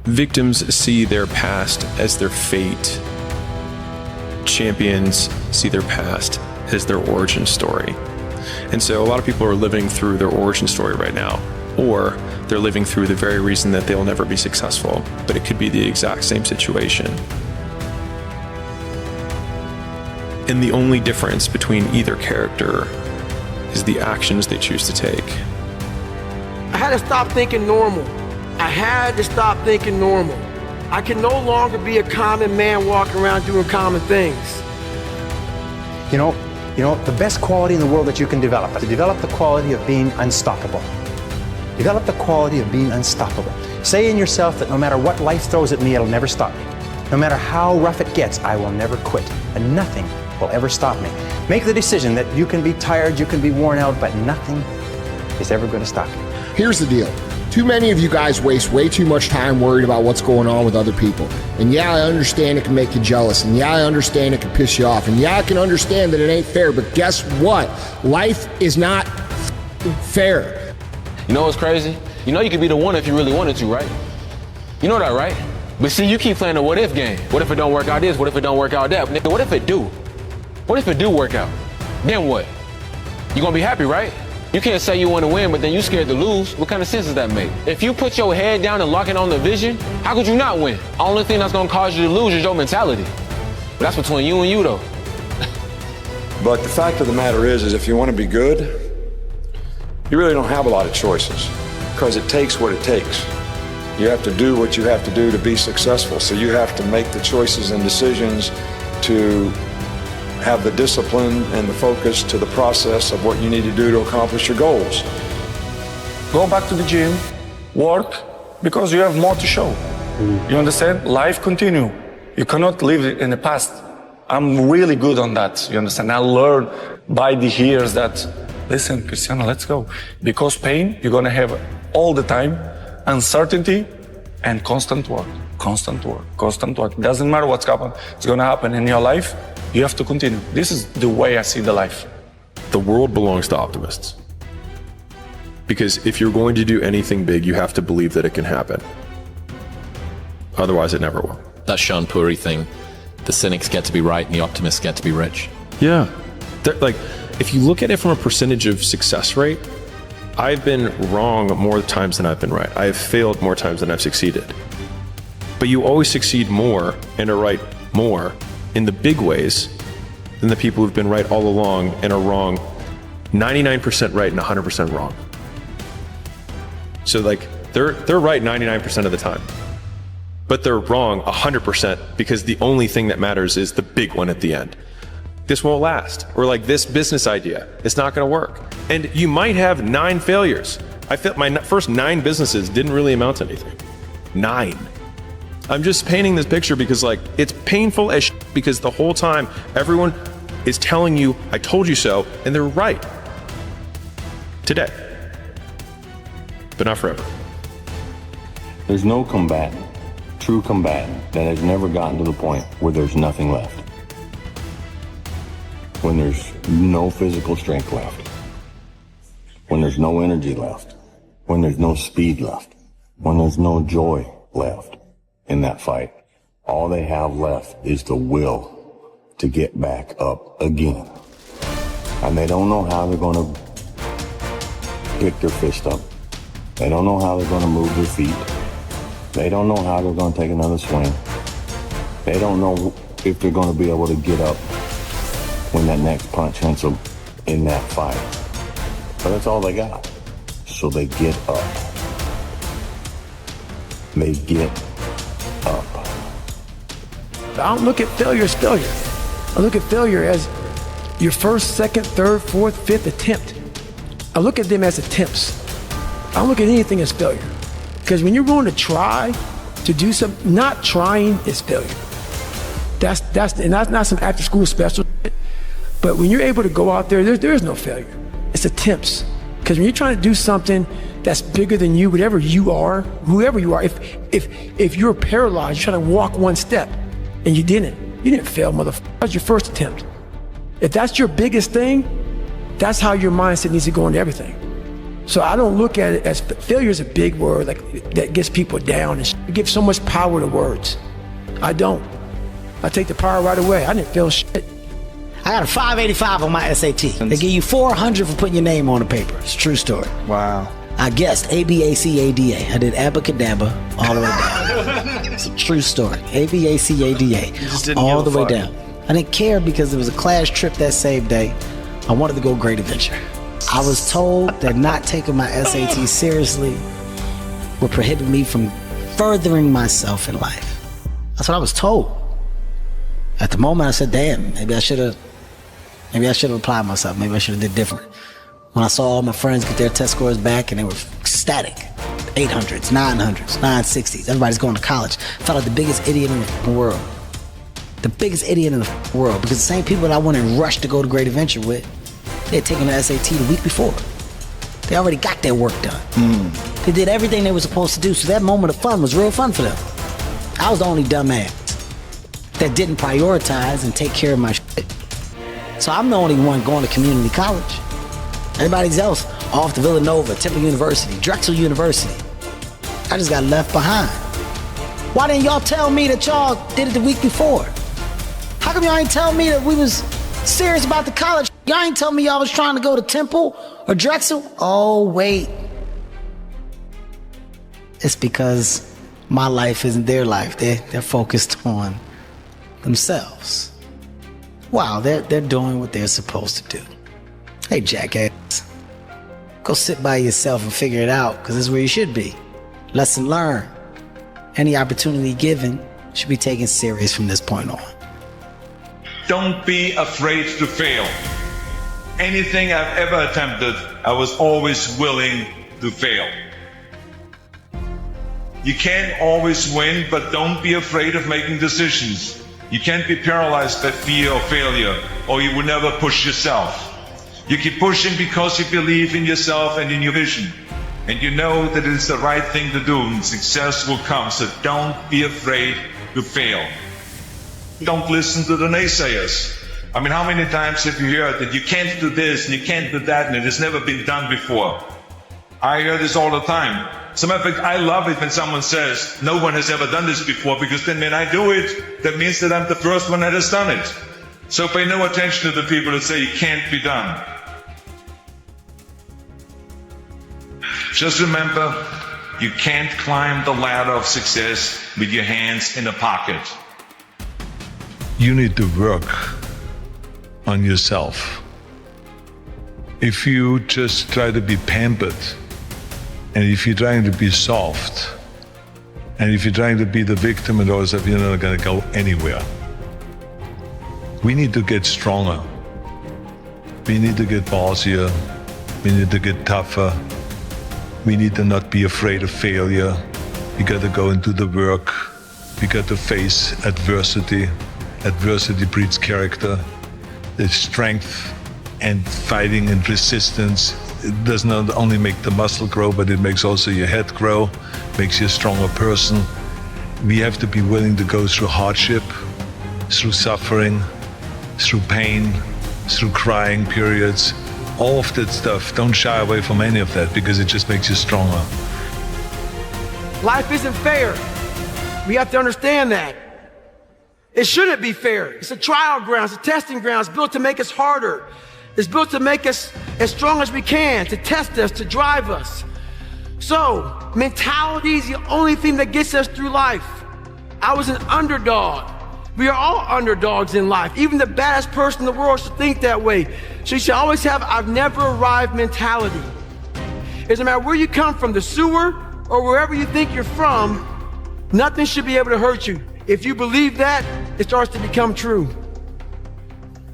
Victims see their past as their fate. Champions see their past as their origin story. And so a lot of people are living through their origin story right now, or they're living through the very reason that they'll never be successful, but it could be the exact same situation. And the only difference between either character is the actions they choose to take. I had to stop thinking normal. I had to stop thinking normal. I can no longer be a common man walking around doing common things. You know, the best quality in the world that you can develop, to develop the quality of being unstoppable. Develop the quality of being unstoppable. Say in yourself that no matter what life throws at me, it'll never stop me. No matter how rough it gets, I will never quit, and nothing will ever stop me. Make the decision that you can be tired, you can be worn out, but nothing is ever going to stop you. Here's the deal. Too many of you guys waste way too much time worried about what's going on with other people. And yeah, I understand it can make you jealous. And yeah, I understand it can piss you off. And yeah, I can understand that it ain't fair. But guess what? Life is not fair. You know what's crazy? You know you could be the one if you really wanted to, right? You know that, right? But see, you keep playing the what if game. What if it don't work out this? What if it don't work out that? Nigga, what if it do? What if it do work out? Then what? You gonna be happy, right? You can't say you want to win, but then you scared to lose. What kind of sense does that make? If you put your head down and lock in on the vision, how could you not win? Only thing that's gonna cause you to lose is your mentality. But that's between you and you, though. But the fact of the matter is if you want to be good, you really don't have a lot of choices, because it takes what it takes. You have to do what you have to do to be successful. So you have to make the choices and decisions to have the discipline and the focus to the process of what you need to do to accomplish your goals. Go back to the gym, work, because you have more to show. You understand? Life continue. You cannot live in the past. I'm really good on that, you understand? I learned by the years that, listen, Cristiano, let's go. Because pain, you're gonna have all the time, uncertainty and constant work. Constant work, constant work. Doesn't matter what's happening, it's gonna happen in your life. You have to continue. This is the way I see the life. The world belongs to optimists. Because if you're going to do anything big, you have to believe that it can happen. Otherwise, it never will. That Sean Puri thing, the cynics get to be right and the optimists get to be rich. Yeah. Like, if you look at it from a percentage of success rate, I've been wrong more times than I've been right. I have failed more times than I've succeeded. But you always succeed more and are right more in the big ways than the people who've been right all along and are wrong 99% right and 100% wrong. So like they're right 99% of the time, but they're wrong 100% because the only thing that matters is the big one at the end. This won't last. Or like this business idea, it's not going to work. And you might have 9 failures. I felt my first 9 businesses didn't really amount to anything. 9. I'm just painting this picture because like it's painful as because the whole time everyone is telling you, I told you so, and they're right. Today. But not forever. There's no combatant, true combatant, that has never gotten to the point where there's nothing left. When there's no physical strength left. When there's no energy left. When there's no speed left. When there's no joy left. In that fight, all they have left is the will to get back up again. And they don't know how they're going to pick their fist up. They don't know how they're going to move their feet. They don't know how they're going to take another swing. They don't know if they're going to be able to get up when that next punch hits them in that fight. But that's all they got. So they get up. They get up. I don't look at failure as failure. I look at failure as your first, second, third, fourth, fifth attempt. I look at them as attempts. I don't look at anything as failure. Because when you're going to try to do something, not trying is failure. That's not some after school special shit. But when you're able to go out there, there is no failure. It's attempts. Because when you're trying to do something that's bigger than you, whatever you are, whoever you are, if you're paralyzed, you're trying to walk one step and you didn't fail, motherfucker. That was your first attempt. If that's your biggest thing, that's how your mindset needs to go into everything. So I don't look at it as failure is a big word that gets people down and it gives so much power to words. I don't. I take the power right away. I didn't feel shit. I got a 585 on my SAT. They give you 400 for putting your name on the paper. It's a true story. Wow. I guessed ABACADA. I did abacadabra all the way down. It's a true story. ABACADA all the way down. I didn't care because there was a class trip that same day. I wanted to go Great Adventure. I was told that not taking my SAT seriously would prohibit me from furthering myself in life. That's what I was told. At the moment, I said, damn, maybe I should have applied myself. Maybe I should have did different. When I saw all my friends get their test scores back and they were ecstatic, 800s, 900s, 960s, everybody's going to college. I felt like the biggest idiot in the world. The biggest idiot in the world, because the same people that I went and rushed to go to Great Adventure with, they had taken the SAT the week before. They already got their work done. They did everything they were supposed to do, so that moment of fun was real fun for them. I was the only dumbass that didn't prioritize and take care of my shit. So I'm the only one going to community college. Everybody else off to Villanova, Temple University, Drexel University. I just got left behind. Why didn't y'all tell me that y'all did it the week before? How come y'all ain't tell me that we was serious about the college? Y'all ain't tell me y'all was trying to go to Temple or Drexel? Oh, wait. It's because my life isn't their life. They're focused on themselves. Wow, they're doing what they're supposed to do. Hey, jackass, go sit by yourself and figure it out, because this is where you should be. Lesson learned. Any opportunity given should be taken serious from this point on. Don't be afraid to fail. Anything I've ever attempted, I was always willing to fail. You can't always win, but don't be afraid of making decisions. You can't be paralyzed by fear of failure, or you will never push yourself. You keep pushing because you believe in yourself and in your vision. And you know that it is the right thing to do, and success will come. So don't be afraid to fail. Don't listen to the naysayers. I mean, how many times have you heard that you can't do this and you can't do that and it has never been done before? I hear this all the time. As a matter of fact, I love it when someone says, no one has ever done this before, because then when I do it, that means that I'm the first one that has done it. So pay no attention to the people that say it can't be done. Just remember, you can't climb the ladder of success with your hands in a pocket. You need to work on yourself. If you just try to be pampered, and if you're trying to be soft, and if you're trying to be the victim and all stuff, you're not going to go anywhere. We need to get stronger. We need to get bossier. We need to get tougher. We need to not be afraid of failure. We got to go into the work. We got to face adversity. Adversity breeds character. There's strength and fighting and resistance. It does not only make the muscle grow, but it makes also your head grow, makes you a stronger person. We have to be willing to go through hardship, through suffering, through pain, through crying periods. All of that stuff, don't shy away from any of that, because it just makes you stronger. Life isn't fair. We have to understand that. It shouldn't be fair. It's a trial ground, it's a testing ground. It's built to make us harder. It's built to make us as strong as we can, to test us, to drive us. So, mentality is the only thing that gets us through life. I was an underdog. We are all underdogs in life. Even the baddest person in the world should think that way. So you should always have I've never arrived mentality. It doesn't matter where you come from, the sewer or wherever you think you're from, nothing should be able to hurt you. If you believe that, it starts to become true.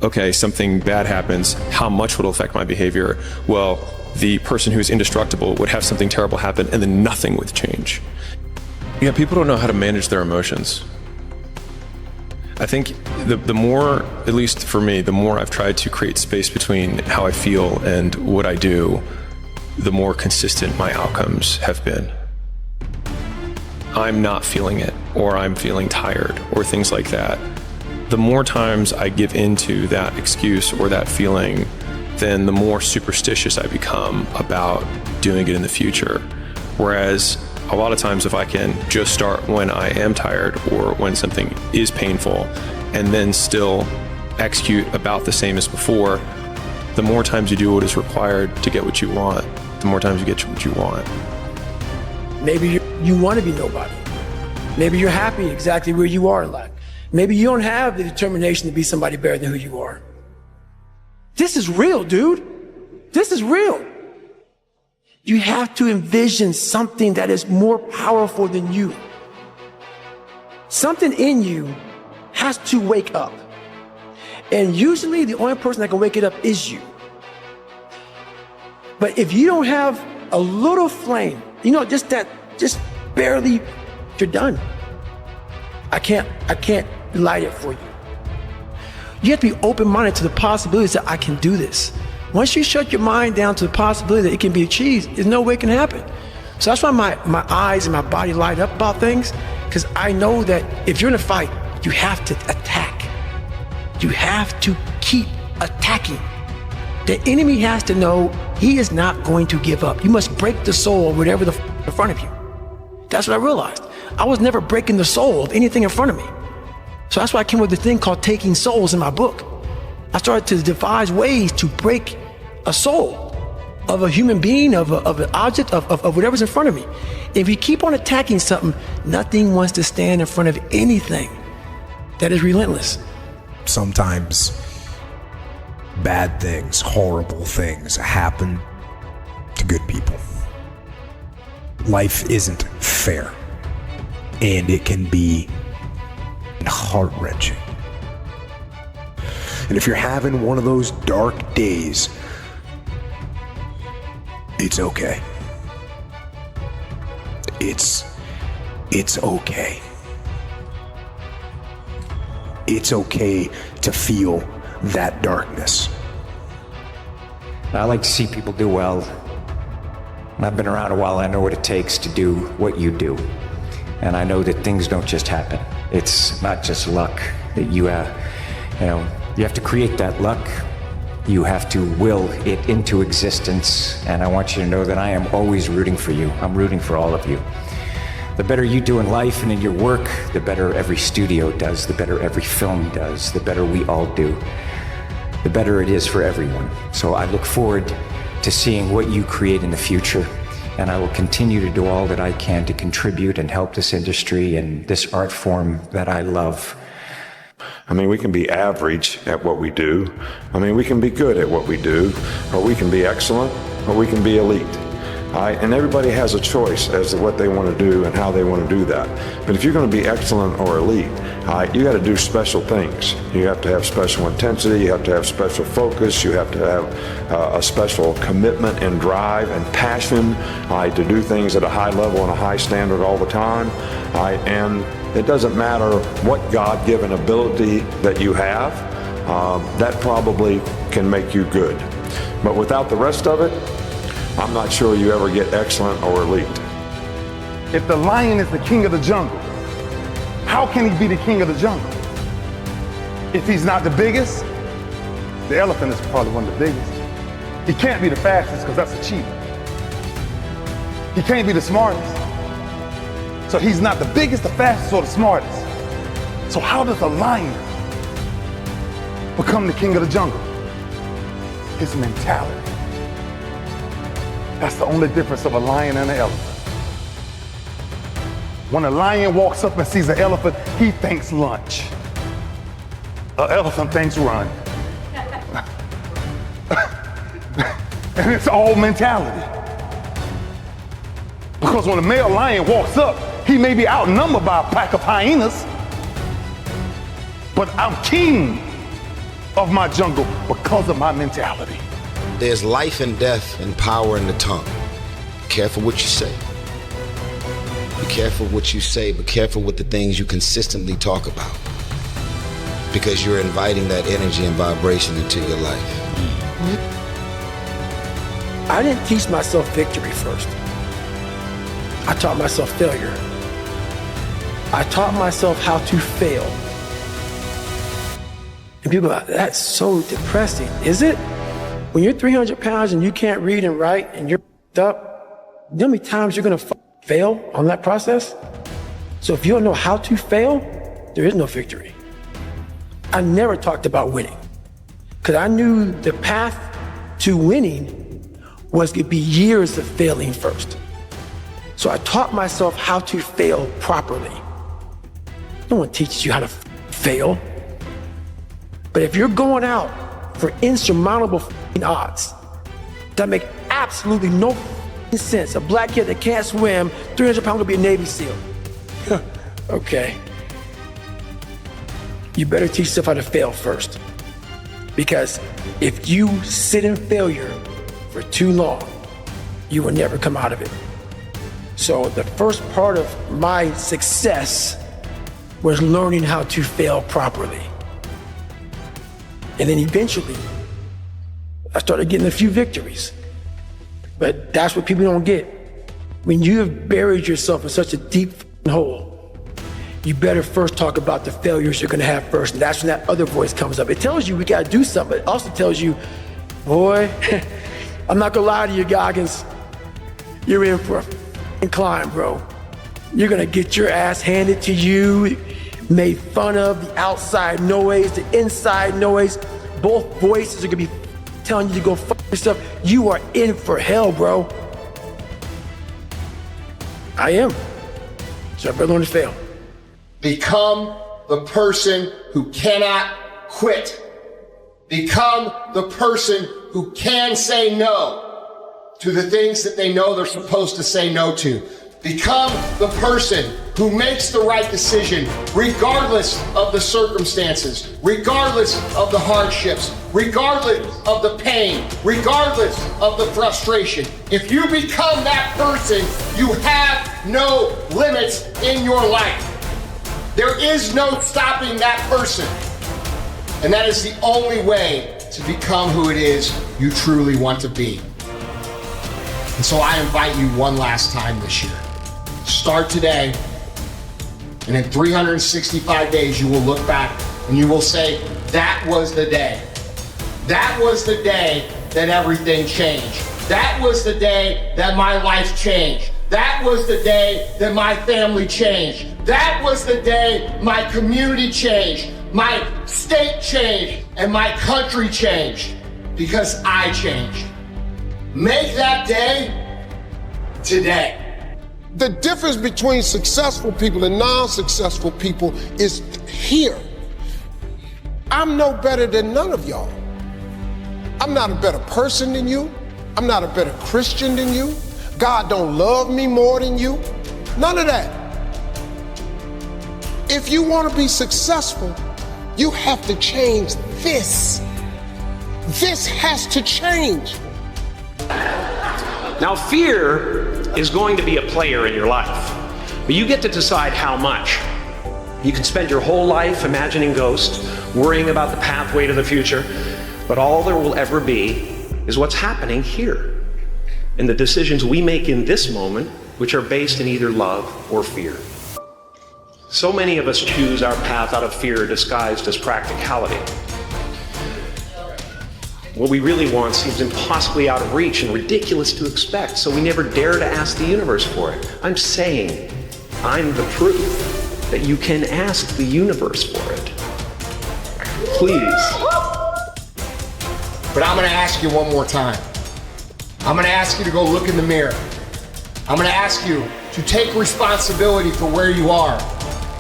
Okay, something bad happens. How much would it affect my behavior? Well, the person who's indestructible would have something terrible happen and then nothing would change. Yeah, people don't know how to manage their emotions. I think the more, at least for me, the more I've tried to create space between how I feel and what I do, the more consistent my outcomes have been. I'm not feeling it, or I'm feeling tired, or things like that. The more times I give into that excuse or that feeling, then the more superstitious I become about doing it in the future. Whereas a lot of times if I can just start when I am tired or when something is painful and then still execute about the same as before, the more times you do what is required to get what you want, the more times you get what you want. Maybe you want to be nobody. Maybe you're happy exactly where you are in life. Maybe you don't have the determination to be somebody better than who you are. This is real, dude. This is real. You have to envision something that is more powerful than you. Something in you has to wake up. And usually the only person that can wake it up is you. But if you don't have a little flame, just barely, you're done. I can't light it for you. You have to be open-minded to the possibilities that I can do this. Once you shut your mind down to the possibility that it can be achieved, there's no way it can happen. So that's why my eyes and my body light up about things, because I know that if you're in a fight, you have to attack. You have to keep attacking. The enemy has to know he is not going to give up. You must break the soul of whatever in front of you. That's what I realized. I was never breaking the soul of anything in front of me. So that's why I came up with the thing called Taking Souls in my book. I started to devise ways to break a soul of a human being, of an object, of whatever's in front of me. If you keep on attacking something, nothing wants to stand in front of anything that is relentless. Sometimes bad things, horrible things happen to good people. Life isn't fair, and it can be heart-wrenching. And if you're having one of those dark days, it's okay. It's okay. It's okay to feel that darkness. I like to see people do well. I've been around a while. I know what it takes to do what you do. And I know that things don't just happen. It's not just luck that you have to create that luck. You have to will it into existence. And I want you to know that I am always rooting for you. I'm rooting for all of you. The better you do in life and in your work, the better every studio does, the better every film does, the better we all do, the better it is for everyone. So I look forward to seeing what you create in the future, and I will continue to do all that I can to contribute and help this industry and this art form that I love. I mean, we can be average at what we do. I mean, we can be good at what we do, or we can be excellent, or we can be elite. And everybody has a choice as to what they want to do and how they want to do that. But if you're going to be excellent or elite, you got to do special things. You have to have special intensity, you have to have special focus, you have to have a special commitment and drive and passion to do things at a high level and a high standard all the time. And it doesn't matter what God-given ability that you have, that probably can make you good. But without the rest of it, I'm not sure you ever get excellent or elite. If the lion is the king of the jungle, how can he be the king of the jungle? If he's not the biggest, the elephant is probably one of the biggest. He can't be the fastest because that's a cheetah. He can't be the smartest. So he's not the biggest, the fastest, or the smartest. So how does a lion become the king of the jungle? His mentality. That's the only difference of a lion and an elephant. When a lion walks up and sees an elephant, he thinks lunch. An elephant thinks run. And it's all mentality. Because when a male lion walks up, he may be outnumbered by a pack of hyenas, but I'm king of my jungle because of my mentality. There's life and death and power in the tongue. Be careful what you say. Be careful what you say. Be careful with the things you consistently talk about. Because you're inviting that energy and vibration into your life. I didn't teach myself victory first. I taught myself failure. I taught myself how to fail. And people are like, that's so depressing. Is it? When you're 300 pounds and you can't read and write and you're up, you know how many times you're gonna fail on that process? So if you don't know how to fail, there is no victory. I never talked about winning because I knew the path to winning was gonna be years of failing first. So I taught myself how to fail properly. No one teaches you how to fail. But if you're going out for insurmountable odds that make absolutely no sense, a black kid that can't swim, 300 pounds, gonna be a Navy SEAL. Okay. You better teach yourself how to fail first. Because if you sit in failure for too long, you will never come out of it. So the first part of my success was learning how to fail properly. And then eventually, I started getting a few victories. But that's what people don't get. When you have buried yourself in such a deep hole, you better first talk about the failures you're gonna have first. And that's when that other voice comes up. It tells you we gotta do something. It also tells you, boy, I'm not gonna lie to you, Goggins. You're in for a climb, bro. You're gonna get your ass handed to you, made fun of, the outside noise, the inside noise. Both voices are gonna be telling you to go fuck yourself. You are in for hell, bro. I am. So I better learn to fail. Become the person who cannot quit. Become the person who can say no to the things that they know they're supposed to say no to. Become the person who makes the right decision regardless of the circumstances, regardless of the hardships, regardless of the pain, regardless of the frustration. If you become that person, you have no limits in your life. There is no stopping that person. And that is the only way to become who it is you truly want to be. And so I invite you one last time this year. Start today, and in 365 days you will look back and you will say, that was the day. That was the day that everything changed. That was the day that my life changed. That was the day that my family changed. That was the day my community changed, my state changed, and my country changed, because I changed. Make that day today. The difference between successful people and non-successful people is here. I'm no better than none of y'all. I'm not a better person than you. I'm not a better Christian than you. God don't love me more than you. None of that. If you want to be successful, you have to change this. This has to change. Now, fear is going to be a player in your life, but you get to decide how much. You can spend your whole life imagining ghosts, worrying about the pathway to the future, but all there will ever be is what's happening here, and the decisions we make in this moment, which are based in either love or fear. So many of us choose our path out of fear disguised as practicality. What we really want seems impossibly out of reach and ridiculous to expect, so we never dare to ask the universe for it. I'm saying, I'm the proof that you can ask the universe for it. Please. But I'm gonna ask you one more time. I'm gonna ask you to go look in the mirror. I'm gonna ask you to take responsibility for where you are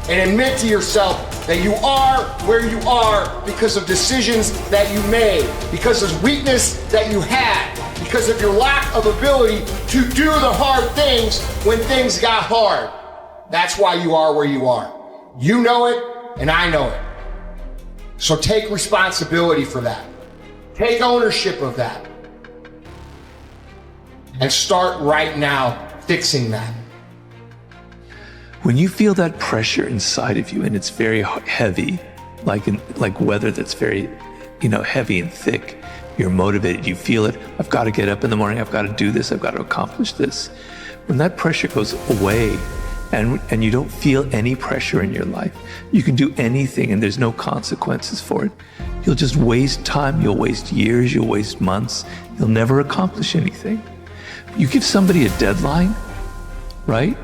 and admit to yourself that you are where you are because of decisions that you made, because of weakness that you had, because of your lack of ability to do the hard things when things got hard. That's why you are where you are. You know it, and I know it. So take responsibility for that. Take ownership of that. And start right now fixing that. When you feel that pressure inside of you and it's very heavy, like weather that's very, heavy and thick, you're motivated, you feel it. I've got to get up in the morning. I've got to do this. I've got to accomplish this. When that pressure goes away and you don't feel any pressure in your life, you can do anything and there's no consequences for it. you'll just waste time, you'll waste years, you'll waste months, you'll never accomplish anything. You give somebody a deadline, right?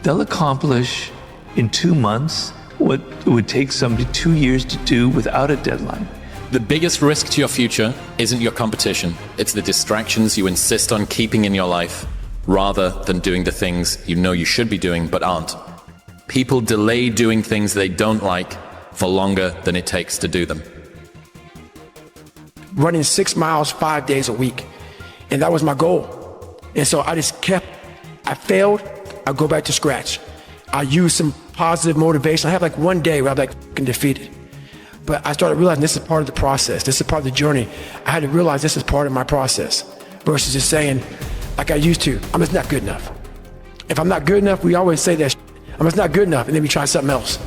They'll accomplish in 2 months what it would take somebody 2 years to do without a deadline. The biggest risk to your future isn't your competition. It's the distractions you insist on keeping in your life rather than doing the things you know you should be doing but aren't. People delay doing things they don't like for longer than it takes to do them. Running 6 miles 5 days a week, and that was my goal. And so I failed, I go back to scratch. I use some positive motivation. I have like one day where I'm like fucking defeated. But I started realizing this is part of the process. This is part of the journey. I had to realize this is part of my process versus just saying, like I used to, I'm just not good enough. If I'm not good enough, we always say that I'm just not good enough, and then we try something else.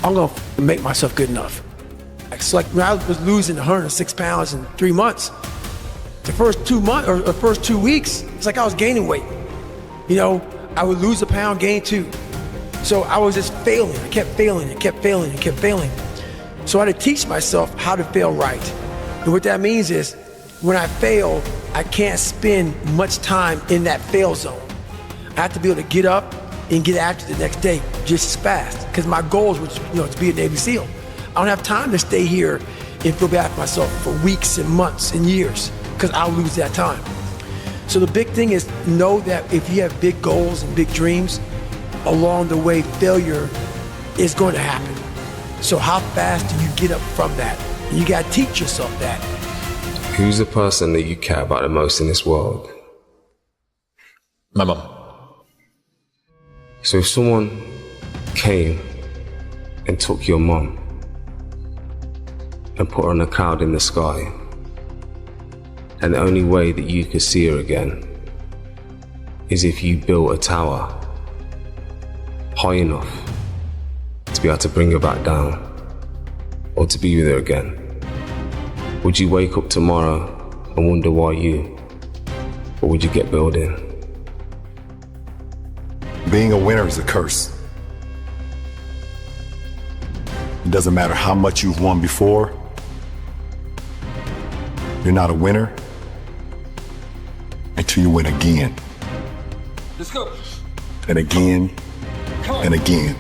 I'm gonna make myself good enough. So like when I was losing 106 pounds in 3 months, the first 2 months or the first 2 weeks, it's like I was gaining weight. You know, I would lose a pound, gain 2. So I was just failing. I kept failing and kept failing and kept failing. So I had to teach myself how to fail right. And what that means is when I fail, I can't spend much time in that fail zone. I have to be able to get up and get after the next day just as fast. Because my goals were to be a Navy SEAL. I don't have time to stay here and feel bad for myself for weeks and months and years because I'll lose that time. So the big thing is know that if you have big goals and big dreams, along the way, failure is going to happen. So how fast do you get up from that? You got to teach yourself that. Who's the person that you care about the most in this world? My mum. So if someone came and took your mum and put her on a cloud in the sky, and the only way that you could see her again is if you built a tower high enough to be able to bring her back down or to be with her again, would you wake up tomorrow and wonder why you, or would you get building? Being a winner is a curse. It doesn't matter how much you've won before, you're not a winner until you win again. Let's go. And again, and again.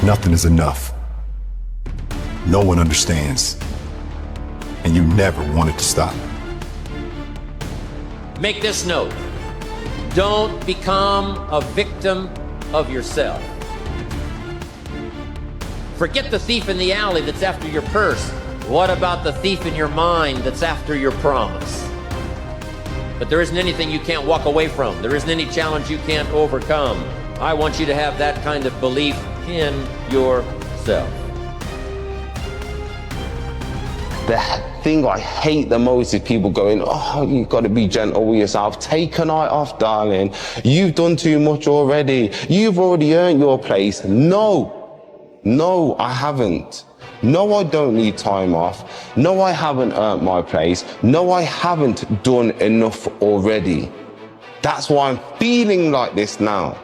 Nothing is enough. No one understands. And you never want it to stop. Make this note. Don't become a victim of yourself. Forget the thief in the alley that's after your purse. What about the thief in your mind that's after your promise? But there isn't anything you can't walk away from. There isn't any challenge you can't overcome. I want you to have that kind of belief in yourself. The thing I hate the most is people going, oh, you've got to be gentle with yourself. Take a night off, darling. You've done too much already. You've already earned your place. No, I haven't. No, I don't need time off. No, I haven't earned my place. No, I haven't done enough already. That's why I'm feeling like this now.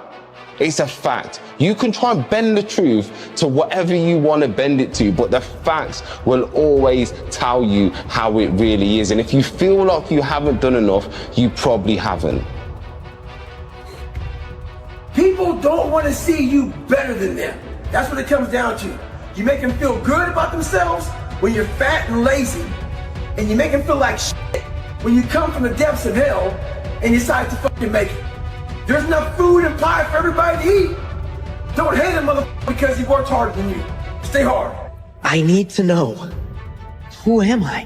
It's a fact. You can try and bend the truth to whatever you want to bend it to, but the facts will always tell you how it really is. And if you feel like you haven't done enough, you probably haven't. People don't want to see you better than them. That's what it comes down to. You make them feel good about themselves when you're fat and lazy, and you make them feel like shit when you come from the depths of hell and you decide to fucking make it. There's enough food and pie for everybody to eat. Don't hate a motherfucker because he worked harder than you. Stay hard. I need to know, who am I?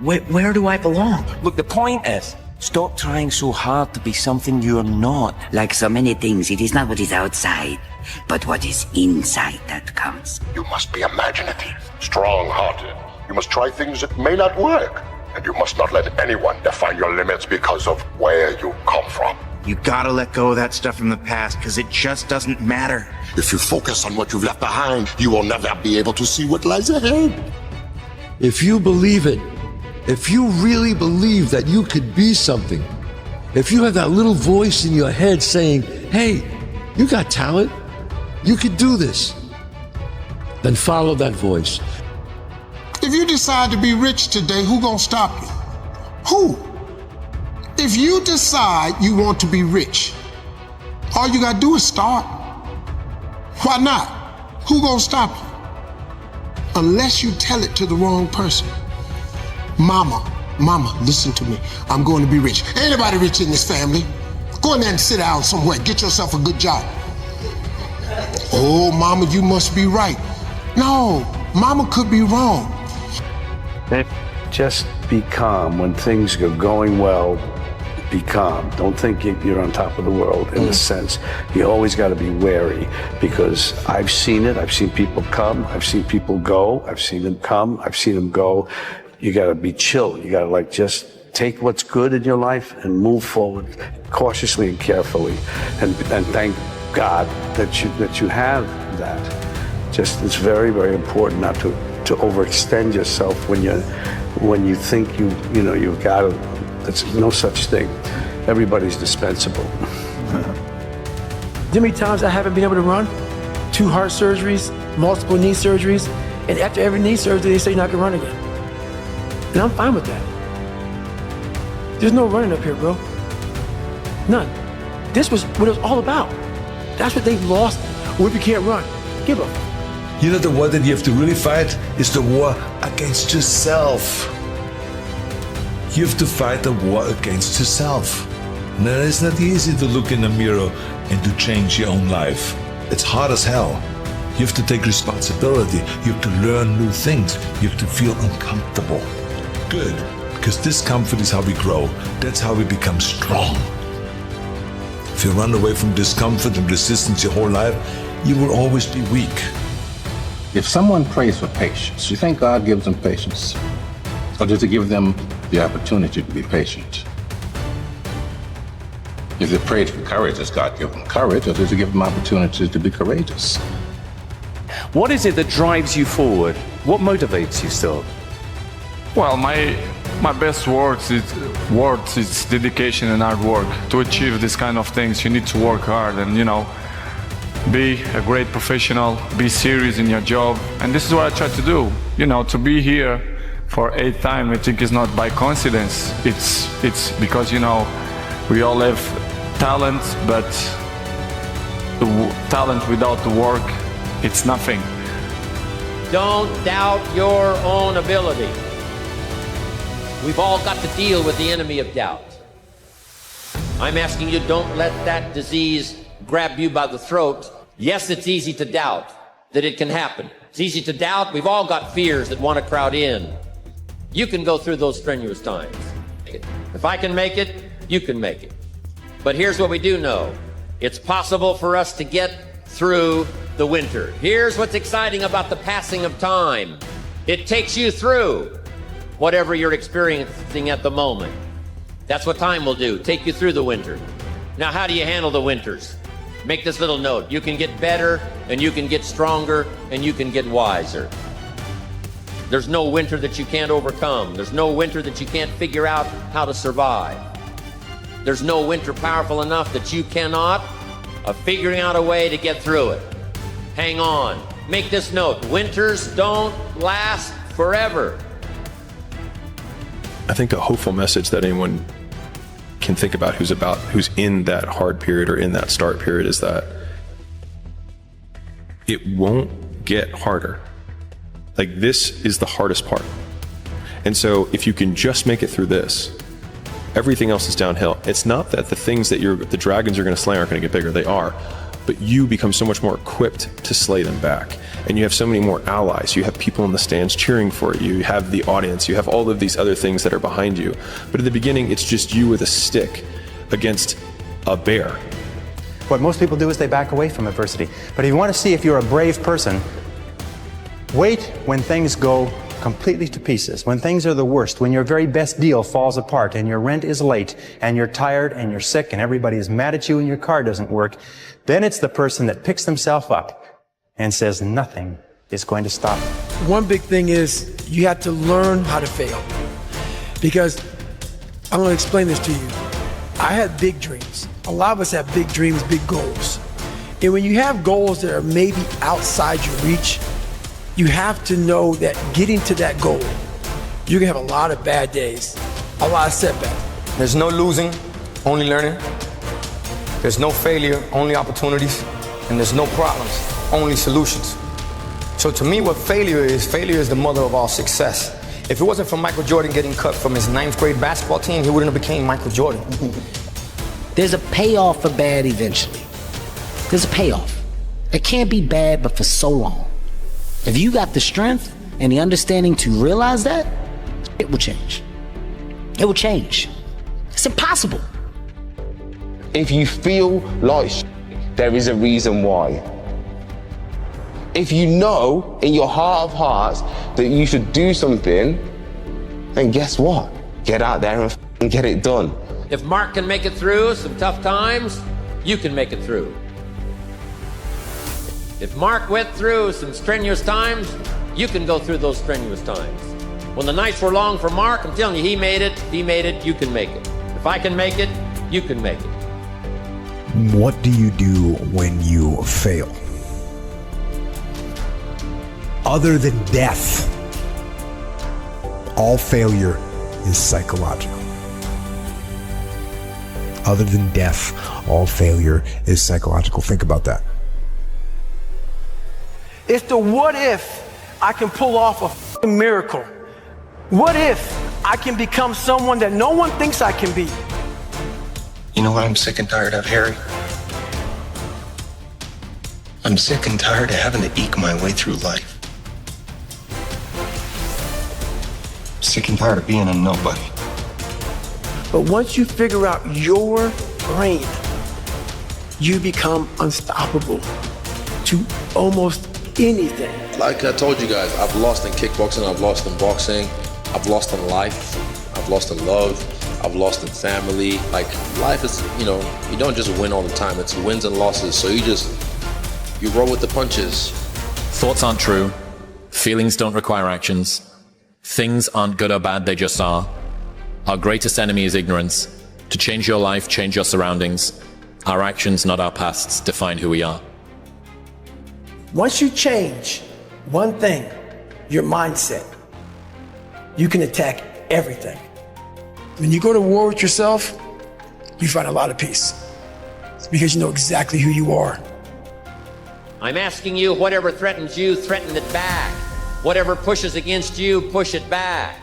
Where do I belong? Look, the point is, stop trying so hard to be something you're not. Like so many things, it is not what is outside, but what is inside that counts. You must be imaginative, strong-hearted. You must try things that may not work. And you must not let anyone define your limits because of where you come from. You gotta let go of that stuff from the past, because it just doesn't matter. If you focus on what you've left behind, you will never be able to see what lies ahead. If you believe it, if you really believe that you could be something, if you have that little voice in your head saying, hey, you got talent, you could do this, then follow that voice. If you decide to be rich today, who gonna stop you? Who? If you decide you want to be rich, all you gotta do is start. Why not? Who gonna stop you? Unless you tell it to the wrong person. Mama, listen to me. I'm going to be rich. Ain't anybody rich in this family. Go in there and sit down somewhere. Get yourself a good job. Oh, mama, you must be right. No, mama could be wrong. Just be calm when things are going well. Be calm. Don't think you're on top of the world in a sense. You always got to be wary, because I've seen it. I've seen people come. I've seen people go. I've seen them come. I've seen them go. You got to be chill. You got to just take what's good in your life and move forward cautiously and carefully, and thank God that you have that. Just it's very, very important not to overextend yourself when you think you've got it. There's no such thing. Everybody's dispensable. Do many times I haven't been able to run? 2 heart surgeries, multiple knee surgeries, and after every knee surgery, they say you're not gonna run again. And I'm fine with that. There's no running up here, bro. None. This was what it was all about. That's what they lost. What if you can't run? Give up. You know, the war that you have to really fight is the war against yourself. You have to fight the war against yourself. Now, it's not easy to look in the mirror and to change your own life. It's hard as hell. You have to take responsibility. You have to learn new things. You have to feel uncomfortable. Good, because discomfort is how we grow. That's how we become strong. If you run away from discomfort and resistance your whole life, you will always be weak. If someone prays for patience, you think God gives them patience? Or does he give them the opportunity to be patient? If they prayed for courage, does God give them courage, or does he give them opportunities to be courageous? What is it that drives you forward? What motivates you still? Well, my best words is dedication and hard work. To achieve this kind of things, you need to work hard and, be a great professional, be serious in your job. And this is what I try to do, to be here for 8th time, I think is not by coincidence. It's because, we all have talent, but the talent without the work, it's nothing. Don't doubt your own ability. We've all got to deal with the enemy of doubt. I'm asking you, don't let that disease grab you by the throat. Yes, it's easy to doubt that it can happen. It's easy to doubt. We've all got fears that want to crowd in. You can go through those strenuous times. If I can make it, you can make it. But here's what we do know. It's possible for us to get through the winter. Here's what's exciting about the passing of time. It takes you through whatever you're experiencing at the moment. That's what time will do, take you through the winter. Now, how do you handle the winters? Make this little note. You can get better, and you can get stronger, and you can get wiser. There's no winter that you can't overcome. There's no winter that you can't figure out how to survive. There's no winter powerful enough that you cannot figuring out a way to get through it. Hang on. Make this note. Winters don't last forever. I think a hopeful message that anyone can think about who's in that hard period or in that start period is that it won't get harder. Like, this is the hardest part. And so if you can just make it through this, everything else is downhill. It's not that the things that the dragons you're going to slay aren't going to get bigger. They are. But you become so much more equipped to slay them back. And you have so many more allies. You have people in the stands cheering for you. You have the audience. You have all of these other things that are behind you. But at the beginning, it's just you with a stick against a bear. What most people do is they back away from adversity. But if you want to see if you're a brave person, wait when things go completely to pieces, when things are the worst, when your very best deal falls apart and your rent is late and you're tired and you're sick and everybody is mad at you and your car doesn't work, then it's the person that picks themselves up and says nothing is going to stop me. One big thing is you have to learn how to fail. Because I'm going to explain this to you. I had big dreams. A lot of us have big dreams, big goals. And when you have goals that are maybe outside your reach, You have to know that getting to that goal, you're gonna have a lot of bad days, a lot of setbacks. There's no losing, only learning. There's no failure, only opportunities. And there's no problems, only solutions. So to me, what failure is the mother of all success. If it wasn't for Michael Jordan getting cut from his 9th grade basketball team, he wouldn't have became Michael Jordan. There's a payoff for bad eventually. There's a payoff. It can't be bad, but for so long. If you got the strength and the understanding to realize that, it will change. It will change. It's impossible. If you feel like there is a reason why. If you know in your heart of hearts that you should do something, then guess what? Get out there and get it done. If Mark can make it through some tough times, you can make it through. If Mark went through some strenuous times, you can go through those strenuous times. When the nights were long for Mark, I'm telling you, he made it, you can make it. If I can make it, you can make it. What do you do when you fail? Other than death, all failure is psychological. Other than death, all failure is psychological. Think about that. It's the what if I can pull off a f***ing miracle. What if I can become someone that no one thinks I can be? You know what I'm sick and tired of, Harry? I'm sick and tired of having to eke my way through life. Sick and tired of being a nobody. But once you figure out your brain, you become unstoppable to almost anything. Like I told you guys, I've lost in kickboxing, I've lost in boxing, I've lost in life, I've lost in love, I've lost in family. Like life is, you don't just win all the time. It's wins and losses. So you roll with the punches. Thoughts aren't true. Feelings don't require actions. Things aren't good or bad, they just are. Our greatest enemy is ignorance. To change your life, change your surroundings. Our actions, not our pasts, define who we are. Once you change one thing, your mindset, you can attack everything. When you go to war with yourself, you find a lot of peace because you know exactly who you are. I'm asking you, whatever threatens you, threaten it back. Whatever pushes against you, push it back.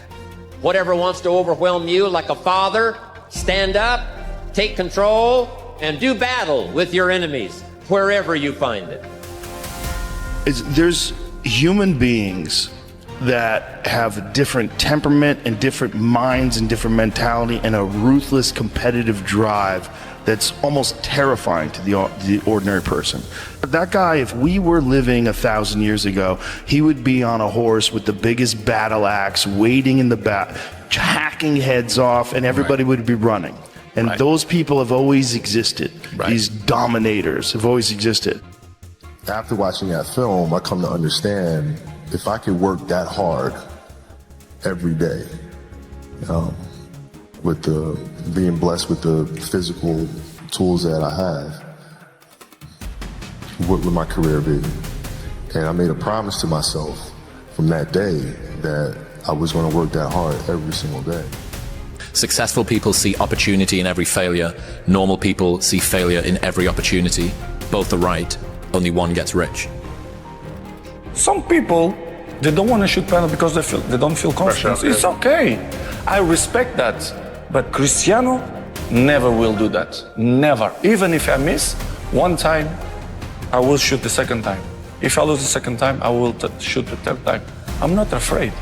Whatever wants to overwhelm you like a father, stand up, take control, and do battle with your enemies, wherever you find it. There's human beings that have different temperament and different minds and different mentality and a ruthless competitive drive that's almost terrifying to the ordinary person. That guy, if we were living 1,000 years ago, he would be on a horse with the biggest battle axe, waiting in the back, hacking heads off, and everybody would be running. And those people have always existed. These dominators have always existed. After watching that film, I come to understand if I could work that hard every day, with being blessed with the physical tools that I have, what would my career be? And I made a promise to myself from that day that I was going to work that hard every single day. Successful people see opportunity in every failure. Normal people see failure in every opportunity. Both are right. Only one gets rich. Some people, they don't want to shoot penalty because they don't feel confident. It's okay. I respect that. But Cristiano never will do that. Never. Even if I miss one time, I will shoot the second time. If I lose the second time, I will shoot the third time. I'm not afraid.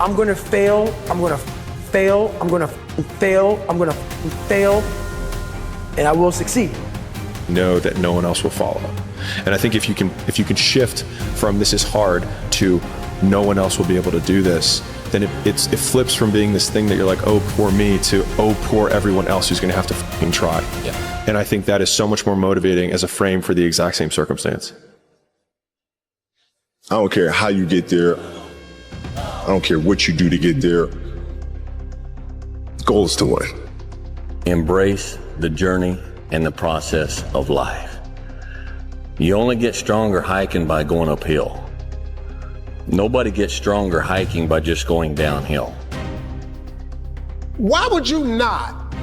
I'm going to fail. I'm going to fail. I'm going to fail. I'm going to fail. And I will succeed. Know that no one else will follow. And I think if you can shift from this is hard to no one else will be able to do this, then it flips from being this thing that you're like, oh, poor me, to oh, poor everyone else who's going to have to fucking try. Yeah. And I think that is so much more motivating as a frame for the exact same circumstance. I don't care how you get there. I don't care what you do to get there. The goal is to win. Embrace the journey and the process of life. You only get stronger hiking by going uphill. Nobody gets stronger hiking by just going downhill. Why would you not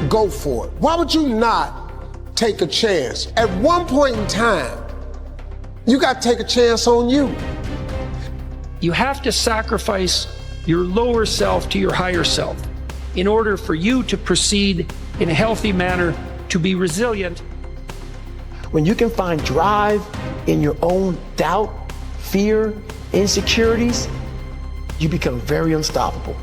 go for it? Why would you not take a chance? At one point in time, you got to take a chance on you. You have to sacrifice your lower self to your higher self in order for you to proceed in a healthy manner, to be resilient. When you can find drive in your own doubt, fear, insecurities, you become very unstoppable.